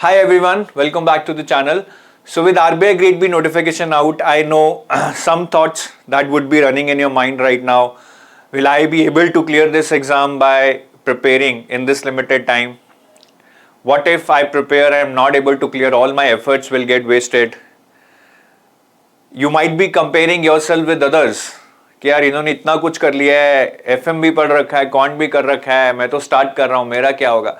Hi everyone, welcome back to the channel. So with RBI Grade B notification out, I know some thoughts that would be running in your mind right now. Will I be able to clear this exam by preparing in this limited time? What if I prepare and I'm not able to clear, all my efforts will get wasted? You might be comparing yourself with others कि यार इन्होंने इतना कुछ कर लिया है, FM भी पढ़ रखा है, कॉन्ट भी कर रखा है, मैं तो स्टार्ट कर रहा हूँ, मेरा क्या होगा?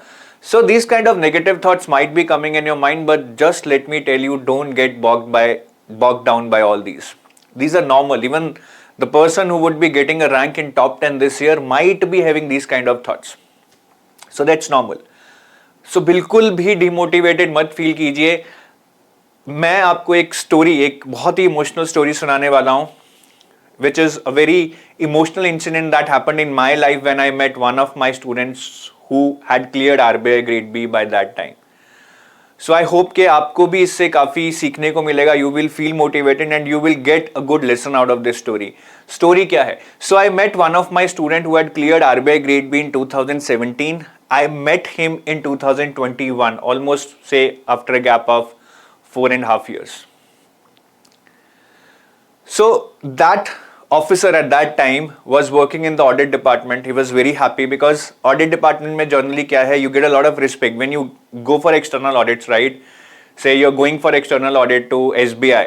So these kind of negative thoughts might be coming in your mind, but just let me tell you, don't get bogged down by all these. These are normal. Even the person who would be getting a rank in top 10 this year might be having these kind of thoughts. So that's normal. So बिल्कुल भी demotivated मत feel कीजिए. मैं आपको एक story, एक बहुत ही emotional story सुनाने वाला हूँ, which is a very emotional incident that happened in my life when I met one of my students who had cleared RBI Grade B by that time. So I hope कि आपको भी इससे काफ़ी सीखने को मिलेगा. You will feel motivated and you will get a good lesson out of this story. Story क्या है? So I met one of my student who had cleared RBI Grade B in 2017. I met him in 2021, almost say after a gap of 4.5 years. So that officer at that time was working in the audit department. He was very happy because audit department में generally क्या है, you get a lot of respect when you go for external audits, right? Say you're going for external audit to SBI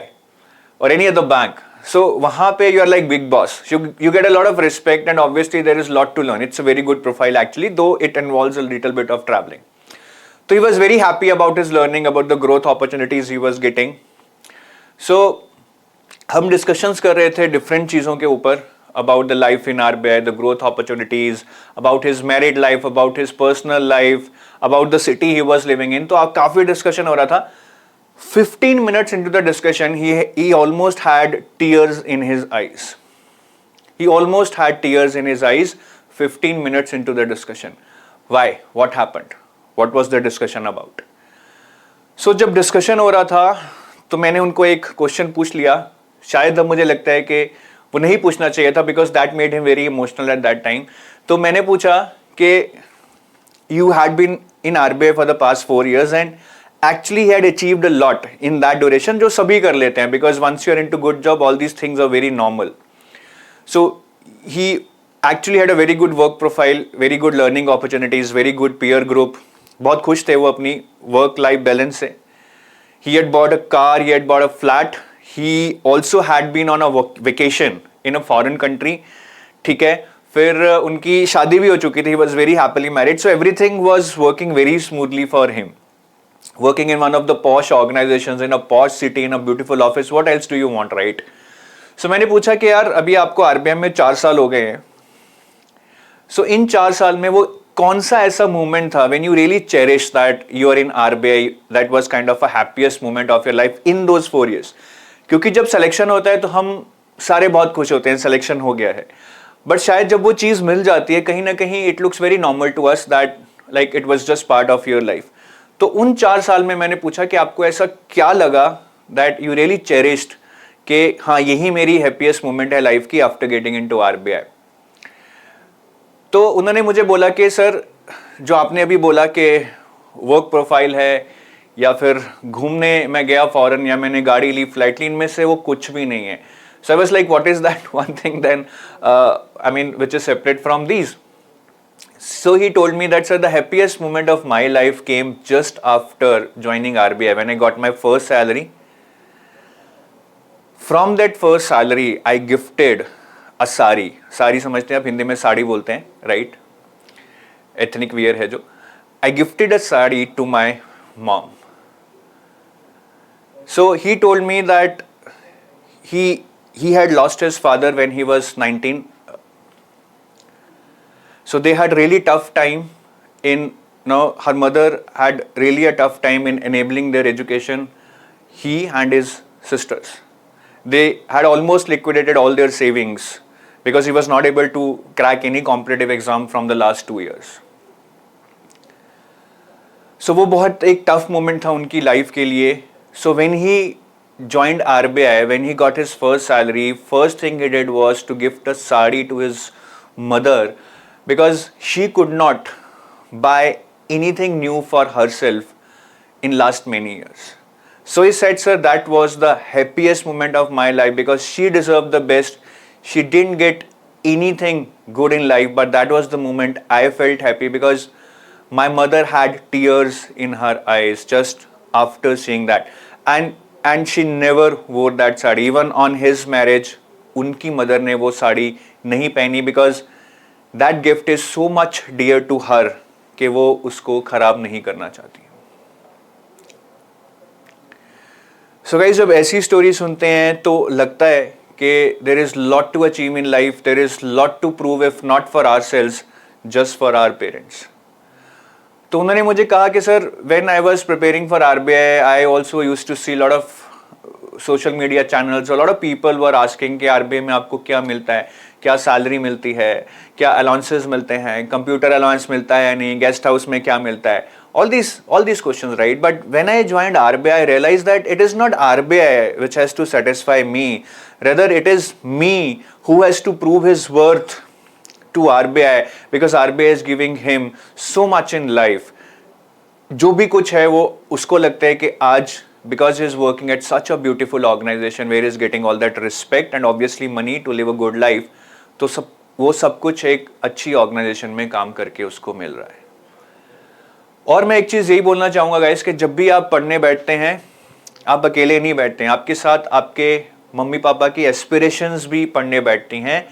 or any other bank. So वहाँ पे you are like big boss. You get a lot of respect and obviously there is a lot to learn. It's a very good profile actually, though it involves a little bit of traveling. So he was very happy about his learning, about the growth opportunities he was getting. So हम discussions कर रहे थे different चीज़ों के ऊपर, about the life in RBI, the growth opportunities, about his married life, about his personal life, about the city he was living in. तो आप काफ़ी डिस्कशन हो रहा था. 15 minutes into the discussion, he almost had tears in his eyes. He almost had tears in his eyes 15 minutes into the discussion. Why? What happened? What was the discussion about? So जब discussion हो रहा था तो मैंने उनको एक question पूछ लिया. शायद अब मुझे लगता है कि वो नहीं पूछना चाहिए था because that made him very emotional at that time. तो मैंने पूछा कि you had been in RBI for the past 4 years and actually had achieved a lot in that duration, जो सभी कर लेते हैं because once you are into good job all these things are very normal. So he actually had a very good work profile, very good learning opportunities, very good peer group. बहुत खुश थे वो अपनी वर्क लाइफ बैलेंस से. He had bought a car, he had bought a flat. He also had been on a vacation in a foreign country. ठीक है, फिर उनकी शादी भी हो चुकी थी. He was very happily married, so everything was working very smoothly for him. Working in one of the posh organizations in a posh city in a beautiful office. What else do you want, right? So मैंने पूछा कि यार अभी आपको RBI में 4 साल हो गए हैं. So इन 4 साल में वो कौन सा ऐसा मोमेंट था when you really cherished that you are in RBI, that was kind of a happiest moment of your life in those 4 years? क्योंकि जब सिलेक्शन होता है तो हम सारे बहुत खुश होते हैं, सिलेक्शन हो गया है. बट शायद जब वो चीज़ मिल जाती है कहीं ना कहीं it looks very normal to us that like it was just part of your life. तो उन 4 साल में मैंने पूछा कि आपको ऐसा क्या लगा दैट यू रियली चेरिश्ड कि हाँ यही मेरी हैप्पीएस्ट मोमेंट है लाइफ की आफ्टर गेटिंग इनटू आरबीआई. तो उन्होंने मुझे बोला कि सर जो आपने अभी बोला कि वर्क प्रोफाइल है या फिर घूमने मैं गया फॉरेन या मैंने गाड़ी ली, फ्लाइट ली, इनमें से वो कुछ भी नहीं है. So I was like what is that one thing then I mean which is separate from these. So he told me that sir, the happiest moment of my life came just after joining RBI when I got my first salary. From that first salary I gifted a sari. Sari समझते हैं आप, हिंदी में साड़ी बोलते हैं, right? Ethnic wear है जो. I gifted a sari to my mom. So he told me that he had lost his father when he was 19. So they had really tough time in, her mother had really a tough time in enabling their education, he and his sisters. They had almost liquidated all their savings because he was not able to crack any competitive exam from the last 2 years. So वो बहुत एक tough moment था उनकी life के लिए. So when he joined RBI, when he got his first salary, first thing he did was to gift a sari to his mother because she could not buy anything new for herself in last many years. So he said, sir, that was the happiest moment of my life because she deserved the best. She didn't get anything good in life, but that was the moment I felt happy because my mother had tears in her eyes just after seeing that. And she never wore that sari. Even on his marriage, उनकी mother ने वो साड़ी नहीं पहनी because that gift is so much dear to her कि वो उसको खराब नहीं करना चाहती. So guys, जब ऐसी स्टोरी सुनते हैं तो लगता है कि there is lot to achieve in life, there is lot to prove if not for ourselves, just for our parents. तो उन्होंने मुझे कहा कि sir, when I was preparing for RBI, I also used to see lot of social media channels, a lot of people were asking कि RBI में आपको क्या मिलता है, क्या सैलरी मिलती है, क्या अलाउंसेस मिलते हैं, कंप्यूटर अलाउंस मिलता है या नहीं, गेस्ट हाउस में क्या मिलता है, all these questions, right? But when I joined RBI, I realized that it is not RBI which has to satisfy me, rather it is me who has to prove his worth to RBI because RBI is giving him so much in life. जो भी कुछ है वो उसको लगता है कि आज because he is working at such a beautiful organization where he is getting all that respect and obviously money to live a good life, तो वो सब कुछ एक अच्छी ऑर्गेनाइजेशन में काम करके उसको मिल रहा है. और मैं एक चीज यही बोलना चाहूंगा गाइस कि जब भी आप पढ़ने बैठते हैं आप अकेले नहीं बैठते हैं, आपके साथ आपके मम्मी पापा की एस्पिरेशंस भी पढ़ने बैठती हैं,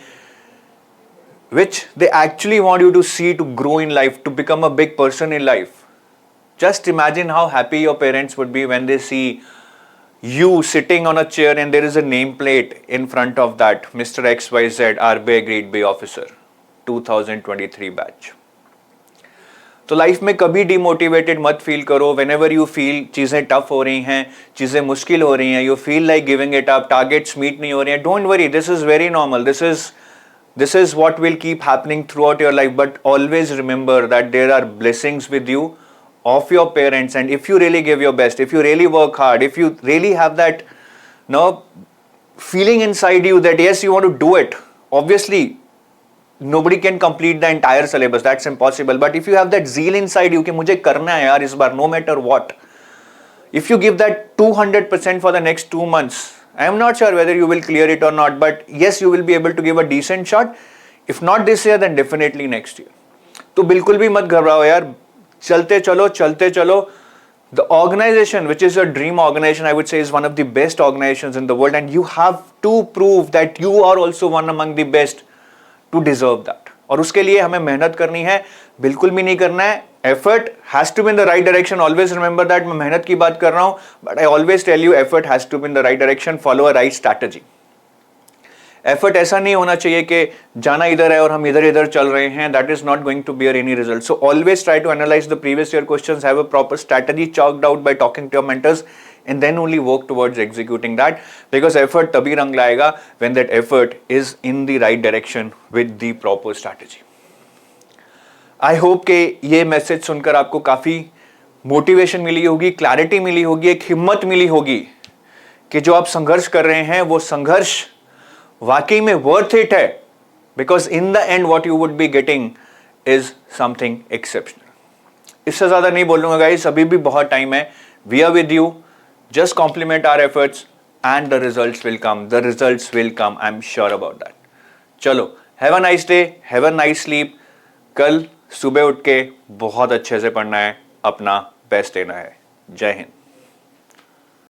which they actually want you to see to grow in life, to become a big person in life. Just imagine how happy your parents would be when they see you sitting on a chair and there is a nameplate in front of that, Mr. XYZ RBI Grade B Officer 2023 बैच. तो लाइफ में कभी demotivated मत feel करो. Whenever you feel चीज़ें tough हो रही हैं, चीज़ें मुश्किल हो रही हैं, you feel like giving it up, targets meet नहीं हो रही हैं, don't worry, this is very normal. This is what will keep happening throughout your life. But always remember that there are blessings with you of your parents, and if you really give your best, if you really work hard, if you really have that feeling inside you that yes, you want to do it, obviously nobody can complete the entire syllabus, that's impossible, but if you have that zeal inside you कि मुझे करना है यार इस बार, no matter what, if you give that 200% for the next 2 months, I am not sure whether you will clear it or not, but yes, you will be able to give a decent shot. If not this year, then definitely next year. तो बिल्कुल भी मत घबराओ यार, चलते चलो. The organization which is your dream organization, I would say, is one of the best organizations in the world, and you have to prove that you are also one among the best to deserve that. और उसके लिए हमें मेहनत करनी है, बिल्कुल भी नहीं करना है. Effort has to be in the right direction. Always remember that. मैं मेहनत की बात कर रहा हूँ, but I always tell you effort has to be in the right direction. Follow a right strategy. Effort ऐसा नहीं होना चाहिए कि जाना इधर है और हम इधर इधर चल रहे हैं. That is not going to bear any result. So always try to analyse the previous year questions, have a proper strategy chalked out by talking to your mentors, and then only work towards executing that, because effort तभी रंग लाएगा when that effort is in the right direction with the proper strategy. I hope कि ये message सुनकर आपको काफी motivation मिली होगी, clarity मिली होगी, एक हिम्मत मिली होगी कि जो आप संघर्ष कर रहे हैं वो संघर्ष वाकई में वर्थ इट है, because in the end what you would be getting is something exceptional. इससे ज्यादा नहीं बोलूंगा गाइस, अभी भी बहुत टाइम है. We are with you, just complement our efforts and the results will come. The results will come, I am sure about that. चलो, have a nice day, have a nice sleep. कल सुबह उठ के बहुत अच्छे से पढ़ना है, अपना बेस्ट देना है. जय हिंद.